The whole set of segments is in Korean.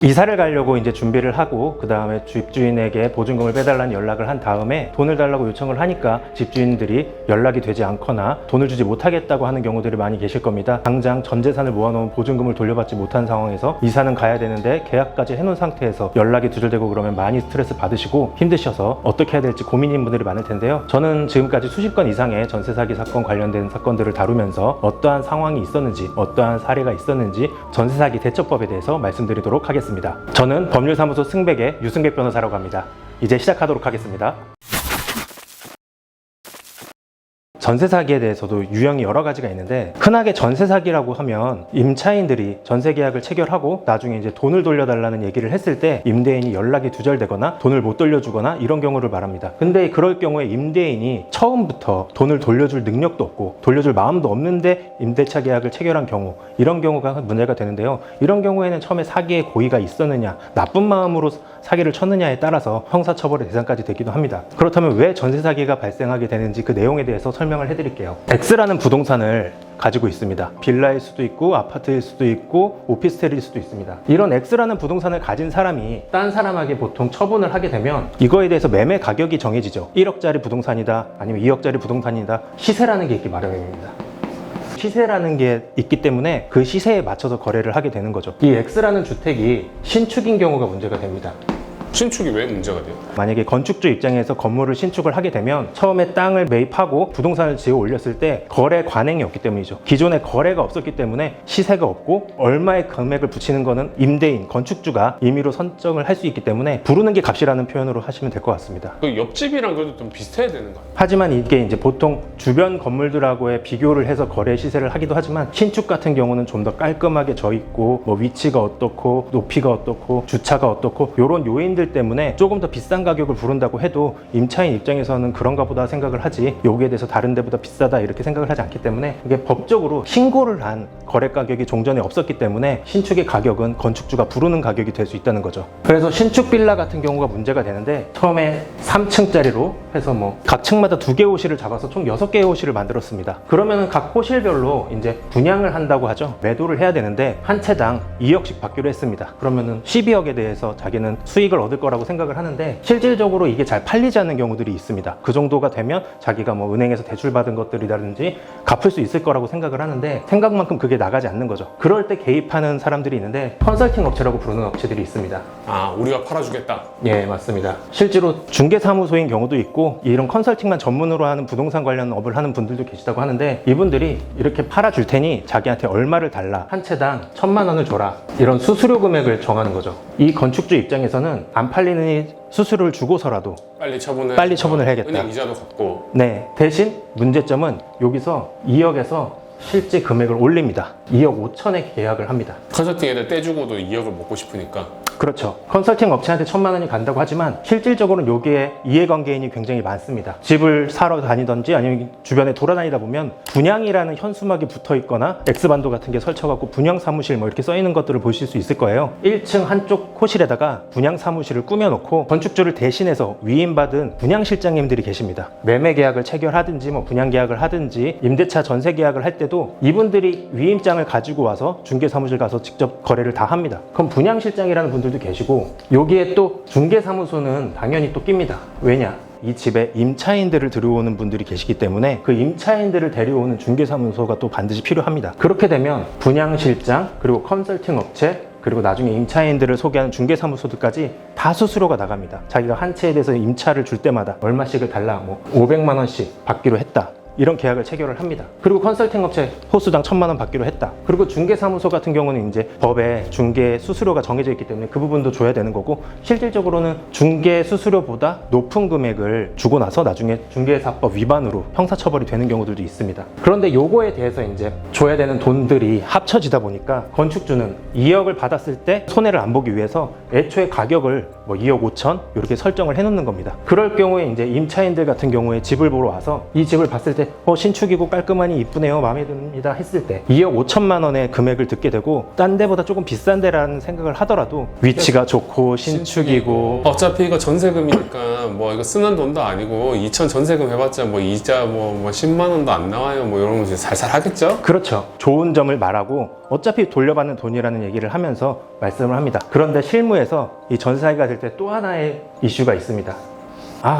이사를 가려고 이제 준비를 하고 그 다음에 집주인에게 보증금을 빼달라는 연락을 한 다음에 돈을 달라고 요청을 하니까 집주인들이 연락이 되지 않거나 돈을 주지 못하겠다고 하는 경우들이 많이 계실 겁니다. 당장 전 재산을 모아놓은 보증금을 돌려받지 못한 상황에서 이사는 가야 되는데 계약까지 해놓은 상태에서 연락이 두절되고 그러면 많이 스트레스 받으시고 힘드셔서 어떻게 해야 될지 고민인 분들이 많을 텐데요. 저는 지금까지 수십 건 이상의 전세 사기 사건 관련된 사건들을 다루면서 어떠한 상황이 있었는지 어떠한 사례가 있었는지 전세 사기 대처법에 대해서 말씀드리도록 하겠습니다. 저는 법률사무소 승백의 유승백 변호사라고 합니다. 이제 시작하도록 하겠습니다. 전세 사기에 대해서도 유형이 여러 가지가 있는데, 흔하게 전세 사기라고 하면 임차인들이 전세 계약을 체결하고 나중에 이제 돈을 돌려달라는 얘기를 했을 때 임대인이 연락이 두절되거나 돈을 못 돌려주거나 이런 경우를 말합니다. 근데 그럴 경우에 임대인이 처음부터 돈을 돌려줄 능력도 없고 돌려줄 마음도 없는데 임대차 계약을 체결한 경우, 이런 경우가 문제가 되는데요. 이런 경우에는 처음에 사기의 고의가 있었느냐, 나쁜 마음으로 사기를 쳤느냐에 따라서 형사처벌의 대상까지 되기도 합니다. 그렇다면 왜 전세 사기가 발생하게 되는지 그 내용에 대해서 설명을 해드릴게요. X라는 부동산을 가지고 있습니다. 빌라일 수도 있고 아파트일 수도 있고 오피스텔일 수도 있습니다. 이런 X라는 부동산을 가진 사람이 딴 사람에게 보통 처분을 하게 되면 이거에 대해서 매매 가격이 정해지죠. 1억짜리 부동산이다, 아니면 2억짜리 부동산이다. 시세라는 게 있기 마련입니다. 시세라는 게 있기 때문에 그 시세에 맞춰서 거래를 하게 되는 거죠. 이 X라는 주택이 신축인 경우가 문제가 됩니다. 신축이 왜 문제가 돼요? 만약에 건축주 입장에서 건물을 신축을 하게 되면 처음에 땅을 매입하고 부동산을 지어 올렸을 때 거래 관행이 없기 때문이죠. 기존에 거래가 없었기 때문에 시세가 없고 얼마의 금액을 붙이는 거는 임대인, 건축주가 임의로 선정을 할 수 있기 때문에 부르는 게 값이라는 표현으로 하시면 될 것 같습니다. 그 옆집이랑 그래도 좀 비슷해야 되는 거 아니에요? 하지만 이게 이제 보통 주변 건물들하고의 비교를 해서 거래 시세를 하기도 하지만, 신축 같은 경우는 좀 더 깔끔하게 져 있고 뭐 위치가 어떻고 높이가 어떻고 주차가 어떻고 이런 요인들 때문에 조금 더 비싼 가격을 부른다고 해도 임차인 입장에서는 그런가 보다 생각을 하지, 여기에 대해서 다른 데보다 비싸다 이렇게 생각을 하지 않기 때문에, 이게 법적으로 신고를 한 거래 가격이 종전에 없었기 때문에 신축의 가격은 건축주가 부르는 가격이 될 수 있다는 거죠. 그래서 신축 빌라 같은 경우가 문제가 되는데, 처음에 3층짜리로 해서 뭐 각 층마다 2개 호실을 잡아서 총 6개의 호실을 만들었습니다. 그러면 각 호실별로 이제 분양을 한다고 하죠. 매도를 해야 되는데 한 채당 2억씩 받기로 했습니다. 그러면은 12억에 대해서 자기는 수익을 얻을 거라고 생각을 하는데, 실질적으로 이게 잘 팔리지 않는 경우들이 있습니다. 그 정도가 되면 자기가 뭐 은행에서 대출받은 것들이라든지 갚을 수 있을 거라고 생각을 하는데, 생각만큼 그게 나가지 않는 거죠. 그럴 때 개입하는 사람들이 있는데, 컨설팅 업체라고 부르는 업체들이 있습니다. 아, 우리가 팔아주겠다? 예, 맞습니다. 실제로 중개사무소인 경우도 있고, 이런 컨설팅만 전문으로 하는 부동산 관련 업을 하는 분들도 계시다고 하는데, 이분들이 이렇게 팔아줄 테니 자기한테 얼마를 달라, 한 채당 1,000만 원을 줘라, 이런 수수료 금액을 정하는 거죠. 이 건축주 입장에서는 안 팔리는 수수료를 주고서라도 빨리 처분을 해야겠다. 은행 이자도 갚고. 네, 대신 문제점은 여기서 2억에서 실제 금액을 올립니다. 2억 5천에 계약을 합니다. 컨설팅 애들 떼주고도 2억을 먹고 싶으니까. 그렇죠. 컨설팅 업체한테 1,000만 원이 간다고 하지만 실질적으로는 여기에 이해관계인이 굉장히 많습니다. 집을 사러 다니던지 아니면 주변에 돌아다니다 보면 분양이라는 현수막이 붙어 있거나 X반도 같은 게 설쳐갖고 분양 사무실 뭐 이렇게 써 있는 것들을 보실 수 있을 거예요. 1층 한쪽 호실에다가 분양 사무실을 꾸며놓고 건축주를 대신해서 위임받은 분양실장님들이 계십니다. 매매 계약을 체결하든지 뭐 분양 계약을 하든지 임대차 전세 계약을 할 때도 이분들이 위임장을 가지고 와서 중개사무실 가서 직접 거래를 다 합니다. 그럼 분양실장이라는 분들도 계시고, 여기에 또 중개사무소는 당연히 또 낍니다. 왜냐? 이 집에 임차인들을 들여오는 분들이 계시기 때문에 그 임차인들을 데려오는 중개사무소가 또 반드시 필요합니다. 그렇게 되면 분양실장, 그리고 컨설팅 업체, 그리고 나중에 임차인들을 소개하는 중개사무소들까지 다 수수료가 나갑니다. 자기가 한 채에 대해서 임차를 줄 때마다 얼마씩을 달라, 뭐 500만 원씩 받기로 했다, 이런 계약을 체결을 합니다. 그리고 컨설팅 업체 호수당 1,000만 원 받기로 했다. 그리고 중개사무소 같은 경우는 이제 법에 중개 수수료가 정해져 있기 때문에 그 부분도 줘야 되는 거고, 실질적으로는 중개 수수료보다 높은 금액을 주고 나서 나중에 중개사법 위반으로 형사처벌이 되는 경우들도 있습니다. 그런데 요거에 대해서 이제 줘야 되는 돈들이 합쳐지다 보니까 건축주는 2억을 받았을 때 손해를 안 보기 위해서 애초에 가격을 뭐 2억 5천 이렇게 설정을 해놓는 겁니다. 그럴 경우에 이제 임차인들 같은 경우에 집을 보러 와서 이 집을 봤을 때 신축이고 깔끔하니 이쁘네요, 마음에 듭니다 했을 때 2억 5천만 원의 금액을 듣게 되고 딴 데보다 조금 비싼 데라는 생각을 하더라도 위치가 좋고 신축이고 어차피 이거 전세금이니까 뭐 이거 쓰는 돈도 아니고 2천 전세금 해봤자 뭐 이자 뭐 10만 원도 안 나와요 뭐 이런 거 살살 하겠죠? 그렇죠. 좋은 점을 말하고 어차피 돌려받는 돈이라는 얘기를 하면서 말씀을 합니다. 그런데 실무에서 이 전세 사기가 될 때 또 하나의 이슈가 있습니다.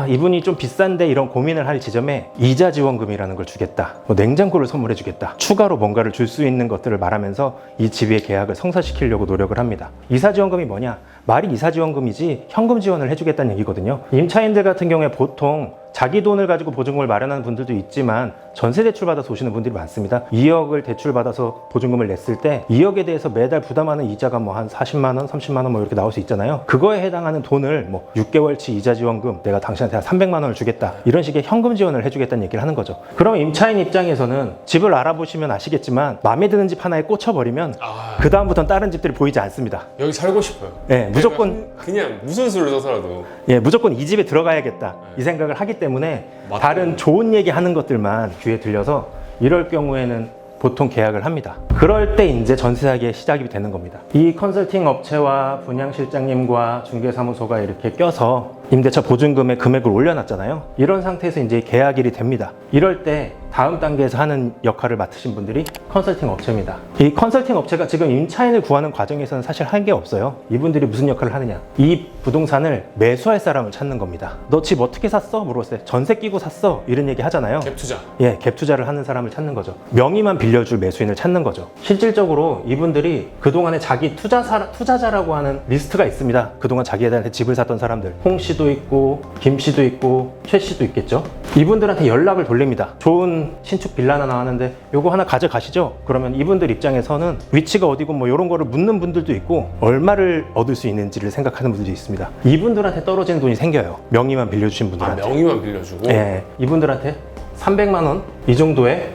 이분이 좀 비싼데 이런 고민을 할 지점에 이자 지원금이라는 걸 주겠다, 뭐 냉장고를 선물해 주겠다, 추가로 뭔가를 줄 수 있는 것들을 말하면서 이 집의 계약을 성사시키려고 노력을 합니다. 이사 지원금이 뭐냐? 말이 이사 지원금이지 현금 지원을 해주겠다는 얘기거든요. 임차인들 같은 경우에 보통 자기 돈을 가지고 보증금을 마련하는 분들도 있지만 전세 대출 받아서 오시는 분들이 많습니다. 2억을 대출 받아서 보증금을 냈을 때 2억에 대해서 매달 부담하는 이자가 뭐 한 40만 원, 30만 원 뭐 이렇게 나올 수 있잖아요. 그거에 해당하는 돈을 뭐 6개월치 이자 지원금, 내가 당신한테 한 300만 원을 주겠다, 이런 식의 현금 지원을 해주겠다는 얘기를 하는 거죠. 그럼 임차인 입장에서는 집을 알아보시면 아시겠지만 마음에 드는 집 하나에 꽂혀버리면 그 다음부터는 다른 집들이 보이지 않습니다. 여기 살고 싶어요. 네, 무조건 그냥 무슨 수를 써서라도 무조건 이 집에 들어가야겠다 이 생각을 하기 때문에 맞다. 다른 좋은 얘기 하는 것들만 귀에 들려서 이럴 경우에는 보통 계약을 합니다. 그럴 때 이제 전세 사기의 시작이 되는 겁니다. 이 컨설팅 업체와 분양실장님과 중개사무소가 이렇게 껴서 임대차 보증금의 금액을 올려놨잖아요. 이런 상태에서 이제 계약일이 됩니다. 이럴 때 다음 단계에서 하는 역할을 맡으신 분들이 컨설팅 업체입니다. 이 컨설팅 업체가 지금 임차인을 구하는 과정에서는 사실 할 게 없어요. 이분들이 무슨 역할을 하느냐, 이 부동산을 매수할 사람을 찾는 겁니다. 너 집 어떻게 샀어? 물어봤을 때 전세 끼고 샀어, 이런 얘기 하잖아요. 갭 투자. 갭 투자를 하는 사람을 찾는 거죠. 명의만 빌려줄 매수인을 찾는 거죠. 실질적으로 이분들이 그동안에 자기 투자자라고 하는 리스트가 있습니다. 그동안 자기한테 집을 샀던 사람들, 홍 씨도 있고 김 씨도 있고 최 씨도 있겠죠. 이분들한테 연락을 돌립니다. 좋은 신축 빌라 하나 나왔는데 요거 하나 가져가시죠. 그러면 이분들 입장에서는 위치가 어디고 뭐 이런 거를 묻는 분들도 있고 얼마를 얻을 수 있는지를 생각하는 분들도 있습니다. 이분들한테 떨어지는 돈이 생겨요. 명의만 빌려주신 분들한테. 명의만 빌려주고. 이분들한테 300만 원 이 정도의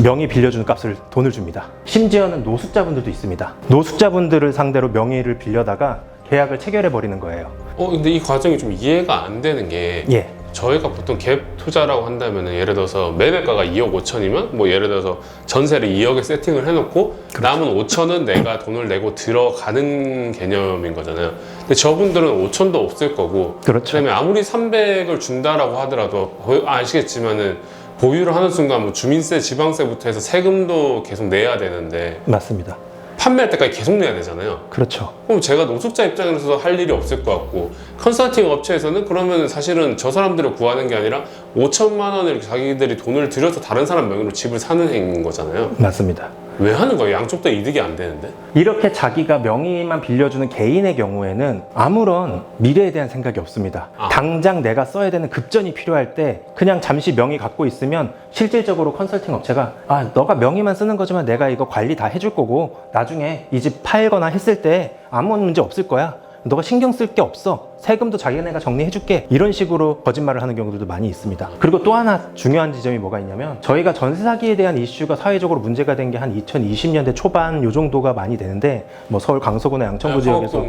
명의 빌려주는 값을 돈을 줍니다. 심지어는 노숙자분들도 있습니다. 노숙자분들을 상대로 명의를 빌려다가 계약을 체결해 버리는 거예요. 근데 이 과정이 좀 이해가 안 되는 게 저희가 보통 갭 투자라고 한다면 예를 들어서 매매가가 2억 5천이면 뭐 예를 들어서 전세를 2억에 세팅을 해놓고 남은 5천은 내가 돈을 내고 들어가는 개념인 거잖아요. 근데 저분들은 5천도 없을 거고 그다음에 아무리 300을 준다라고 하더라도 아시겠지만은 보유를 하는 순간 뭐 주민세, 지방세부터 해서 세금도 계속 내야 되는데 맞습니다. 판매할 때까지 계속 내야 되잖아요. 그렇죠. 그럼 제가 노숙자 입장에서 할 일이 없을 것 같고 컨설팅 업체에서는 그러면 사실은 저 사람들을 구하는 게 아니라 5천만 원을 자기들이 돈을 들여서 다른 사람 명의로 집을 사는 행위인 거잖아요. 맞습니다. 왜 하는 거예요? 양쪽 다 이득이 안 되는데? 이렇게 자기가 명의만 빌려주는 개인의 경우에는 아무런 미래에 대한 생각이 없습니다. 당장 내가 써야 되는 급전이 필요할 때 그냥 잠시 명의 갖고 있으면 실질적으로 컨설팅 업체가 너가 명의만 쓰는 거지만 내가 이거 관리 다 해줄 거고 나중에 이 집 팔거나 했을 때 아무 문제 없을 거야. 너가 신경 쓸 게 없어. 세금도 자기네가 정리해줄게. 이런 식으로 거짓말을 하는 경우들도 많이 있습니다. 그리고 또 하나 중요한 지점이 뭐가 있냐면 저희가 전세 사기에 대한 이슈가 사회적으로 문제가 된 게 한 2020년대 초반 요 정도가 많이 되는데 뭐 서울 강서구나 양천구 지역에서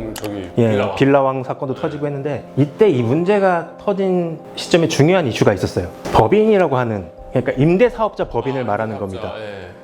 빌라왕 사건도 터지고 했는데 이때 이 문제가 터진 시점에 중요한 이슈가 있었어요. 법인이라고 하는, 그러니까 임대사업자 법인을 말하는 겁니다.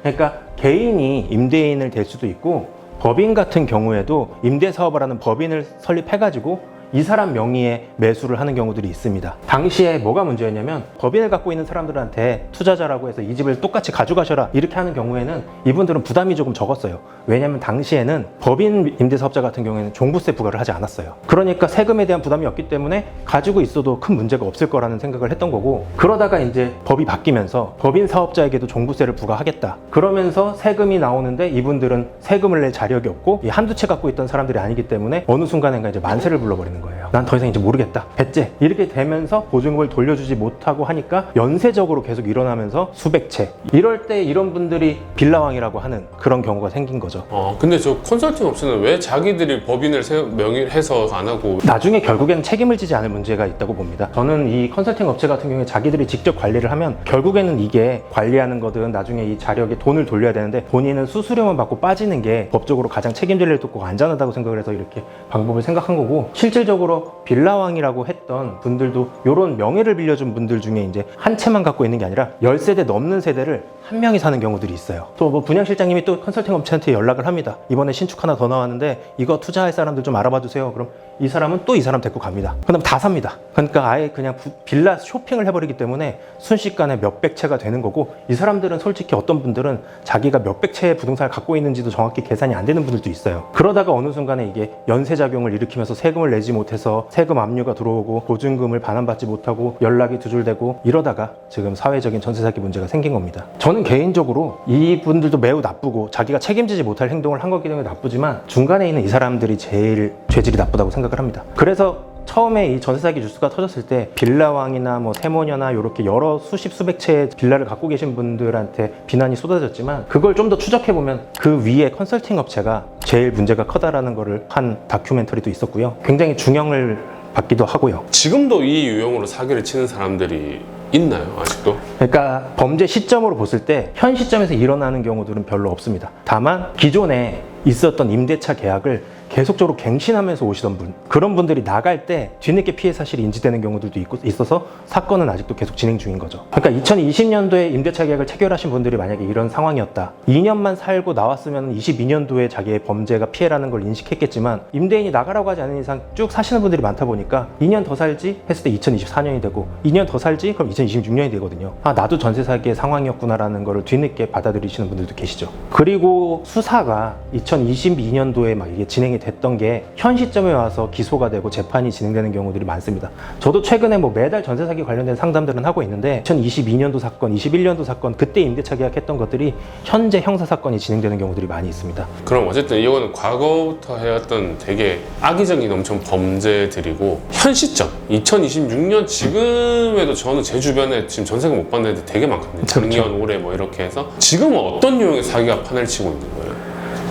그러니까 개인이 임대인을 될 수도 있고 법인 같은 경우에도 임대사업을 하는 법인을 설립해가지고 이 사람 명의의 매수를 하는 경우들이 있습니다. 당시에 뭐가 문제였냐면 법인을 갖고 있는 사람들한테 투자자라고 해서 이 집을 똑같이 가져가셔라 이렇게 하는 경우에는 이분들은 부담이 조금 적었어요. 왜냐하면 당시에는 법인 임대사업자 같은 경우에는 종부세 부과를 하지 않았어요. 그러니까 세금에 대한 부담이 없기 때문에 가지고 있어도 큰 문제가 없을 거라는 생각을 했던 거고, 그러다가 이제 법이 바뀌면서 법인 사업자에게도 종부세를 부과하겠다 그러면서 세금이 나오는데 이분들은 세금을 낼 자력이 없고 이 한두 채 갖고 있던 사람들이 아니기 때문에 어느 순간인가 이제 만세를 불러버리는 거예요. 난 더 이상 이제 모르겠다, 배째, 이렇게 되면서 보증금을 돌려주지 못하고 하니까 연쇄적으로 계속 일어나면서 수백 채, 이럴 때 이런 분들이 빌라왕이라고 하는 그런 경우가 생긴 거죠. 근데 저 컨설팅 업체는 왜 자기들이 법인을 명의해서 안 하고 나중에 결국에는 책임을 지지 않을 문제가 있다고 봅니다. 저는 이 컨설팅 업체 같은 경우에 자기들이 직접 관리를 하면 결국에는 이게 관리하는 거든 나중에 이 자력에 돈을 돌려야 되는데 본인은 수수료만 받고 빠지는 게 법적으로 가장 책임질 일도 없고 안전하다고 생각을 해서 이렇게 방법을 생각한 거고, 실질적으로 실제적으로 빌라왕이라고 했던 분들도 이런 명예를 빌려준 분들 중에 이제 한 채만 갖고 있는 게 아니라 10세대 넘는 세대를 한 명이 사는 경우들이 있어요. 또 뭐 분양실장님이 또 컨설팅 업체한테 연락을 합니다. 이번에 신축 하나 더 나왔는데 이거 투자할 사람들 좀 알아봐 주세요. 그럼 이 사람은 또 이 사람 데리고 갑니다. 그럼 다 삽니다. 그러니까 아예 그냥 빌라 쇼핑을 해버리기 때문에 순식간에 몇백 채가 되는 거고, 이 사람들은 솔직히 어떤 분들은 자기가 몇백 채의 부동산을 갖고 있는지도 정확히 계산이 안 되는 분들도 있어요. 그러다가 어느 순간에 이게 연쇄작용을 일으키면서 세금을 내지 못해서 세금 압류가 들어오고 보증금을 반환받지 못하고 연락이 두절되고 이러다가 지금 사회적인 전세 사기 문제가 생긴 겁니다. 저는 개인적으로 이분들도 매우 나쁘고 자기가 책임지지 못할 행동을 한 거기 때문에 나쁘지만, 중간에 있는 이 사람들이 제일 죄질이 나쁘다고 생각을 합니다. 그래서 처음에 이 전세 사기 뉴스가 터졌을 때 빌라왕이나 뭐 세모녀나 이렇게 여러 수십 수백 채의 빌라를 갖고 계신 분들한테 비난이 쏟아졌지만, 그걸 좀 더 추적해 보면 그 위에 컨설팅 업체가 제일 문제가 커다라는 거를 한 다큐멘터리도 있었고요. 굉장히 중형을 받기도 하고요. 지금도 이 유형으로 사기를 치는 사람들이 있나요, 아직도? 그러니까 범죄 시점으로 봤을 때 현 시점에서 일어나는 경우들은 별로 없습니다. 다만 기존에 있었던 임대차 계약을 계속적으로 갱신하면서 오시던 분, 그런 분들이 나갈 때 뒤늦게 피해 사실이 인지되는 경우들도 있어서 사건은 아직도 계속 진행 중인 거죠. 그러니까 2020년도에 임대차 계약을 체결하신 분들이 만약에 이런 상황이었다, 2년만 살고 나왔으면 22년도에 자기의 범죄가 피해라는 걸 인식했겠지만, 임대인이 나가라고 하지 않은 이상 쭉 사시는 분들이 많다 보니까 2년 더 살지 했을 때 2024년이 되고, 2년 더 살지 그럼 2026년이 되거든요. 아, 나도 전세 사기의 상황이었구나라는 거를 뒤늦게 받아들이시는 분들도 계시죠. 그리고 수사가 2022년도에 막 이게 진행이 됐던 게 현 시점에 와서 기소가 되고 재판이 진행되는 경우들이 많습니다. 저도 최근에 뭐 매달 전세 사기 관련된 상담들은 하고 있는데, 2022년도 사건, 21년도 사건, 그때 임대차 계약했던 것들이 현재 형사 사건이 진행되는 경우들이 많이 있습니다. 그럼 어쨌든 이거는 과거부터 해왔던 되게 악의적인 엄청 범죄들이고, 현 시점 2026년 지금에도 저는 제 주변에 지금 전세가 못 받는 애들 되게 많거든요. 작년, 올해 뭐 이렇게 해서. 지금은 어떤 유형의 사기가 판을 치고 있는 거예요?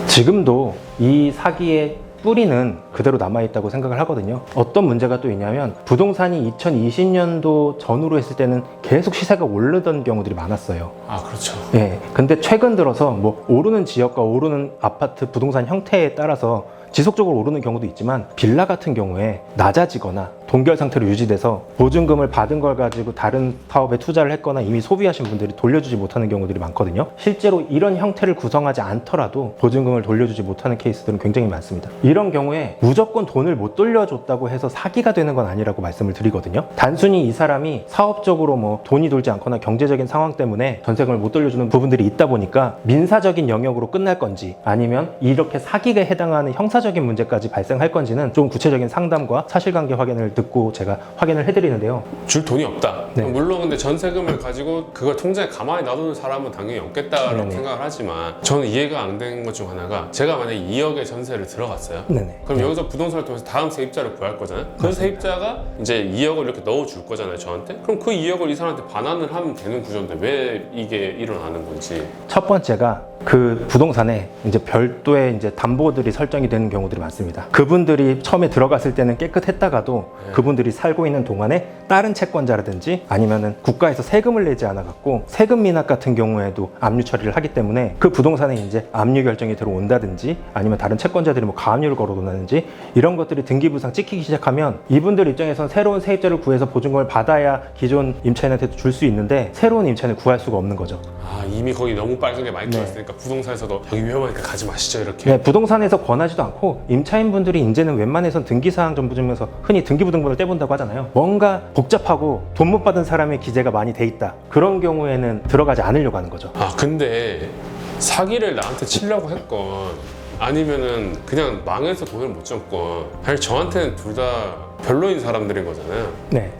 지금도 이 사기의 뿌리는 그대로 남아있다고 생각을 하거든요. 어떤 문제가 또 있냐면, 부동산이 2020년도 전후로 했을 때는 계속 시세가 오르던 경우들이 많았어요. 아, 그렇죠. 예. 근데 최근 들어서 뭐 오르는 지역과 오르는 아파트 부동산 형태에 따라서 지속적으로 오르는 경우도 있지만, 빌라 같은 경우에 낮아지거나 동결 상태로 유지돼서 보증금을 받은 걸 가지고 다른 사업에 투자를 했거나 이미 소비하신 분들이 돌려주지 못하는 경우들이 많거든요. 실제로 이런 형태를 구성하지 않더라도 보증금을 돌려주지 못하는 케이스들은 굉장히 많습니다. 이런 경우에 무조건 돈을 못 돌려줬다고 해서 사기가 되는 건 아니라고 말씀을 드리거든요. 단순히 이 사람이 사업적으로 뭐 돈이 돌지 않거나 경제적인 상황 때문에 전세금을 못 돌려주는 부분들이 있다 보니까 민사적인 영역으로 끝날 건지, 아니면 이렇게 사기에 해당하는 형사적인 문제까지 발생할 건지는 좀 구체적인 상담과 사실관계 확인을 듣고 제가 확인을 해드리는데요. 줄 돈이 없다. 네. 물론 근데 전세금을 가지고 그걸 통장에 가만히 놔두는 사람은 당연히 없겠다라고 네네. 생각을 하지만, 저는 이해가 안 되는 것 중 하나가, 제가 만약에 2억의 전세를 들어갔어요. 네네. 그럼 여기서 부동산을 통해서 다음 세입자를 구할 거잖아요. 그 맞습니다. 세입자가 이제 2억을 이렇게 넣어줄 거잖아요, 저한테. 그럼 그 2억을 이 사람한테 반환을 하면 되는 구조인데 왜 이게 일어나는 건지. 첫 번째가 그 부동산에 이제 별도의 이제 담보들이 설정이 되는 경우들이 많습니다. 그분들이 처음에 들어갔을 때는 깨끗했다가도 그분들이 살고 있는 동안에 다른 채권자라든지 아니면은 국가에서 세금을 내지 않아 갖고 세금 미납 같은 경우에도 압류 처리를 하기 때문에 그 부동산에 이제 압류 결정이 들어온다든지, 아니면 다른 채권자들이 뭐 가압류를 걸어놓는다든지, 이런 것들이 등기부상 찍히기 시작하면 이분들 입장에선 새로운 세입자를 구해서 보증금을 받아야 기존 임차인한테도 줄 수 있는데, 새로운 임차인을 구할 수가 없는 거죠. 아, 이미 거기 너무 빨간 게 많이 들어있으니까 부동산에서도 여기 위험하니까 가지 마시죠, 이렇게. 네, 부동산에서 권하지도 않고, 임차인분들이 이제는 웬만해선 등기사항 정보증명서, 흔히 등기부등본을 떼본다고 하잖아요. 뭔가 복잡하고 돈 못 받은 사람의 기재가 많이 돼 있다, 그런 경우에는 들어가지 않으려고 하는 거죠. 아, 근데 사기를 나한테 치려고 했건 아니면은 그냥 망해서 돈을 못 줬건, 사실 저한테는 둘 다 별로인 사람들인 거잖아요. 네.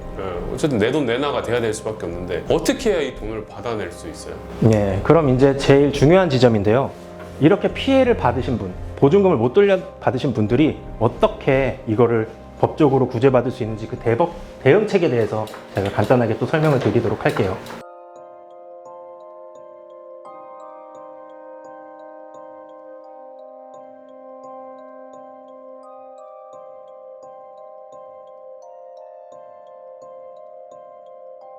어쨌든 내 돈 내놔가 돼야 될 수밖에 없는데, 어떻게 해야 이 돈을 받아낼 수 있어요? 네, 그럼 이제 제일 중요한 지점인데요. 이렇게 피해를 받으신 분, 보증금을 못 돌려받으신 분들이 어떻게 이거를 법적으로 구제받을 수 있는지, 그 대응책에 대해서 제가 간단하게 또 설명을 드리도록 할게요.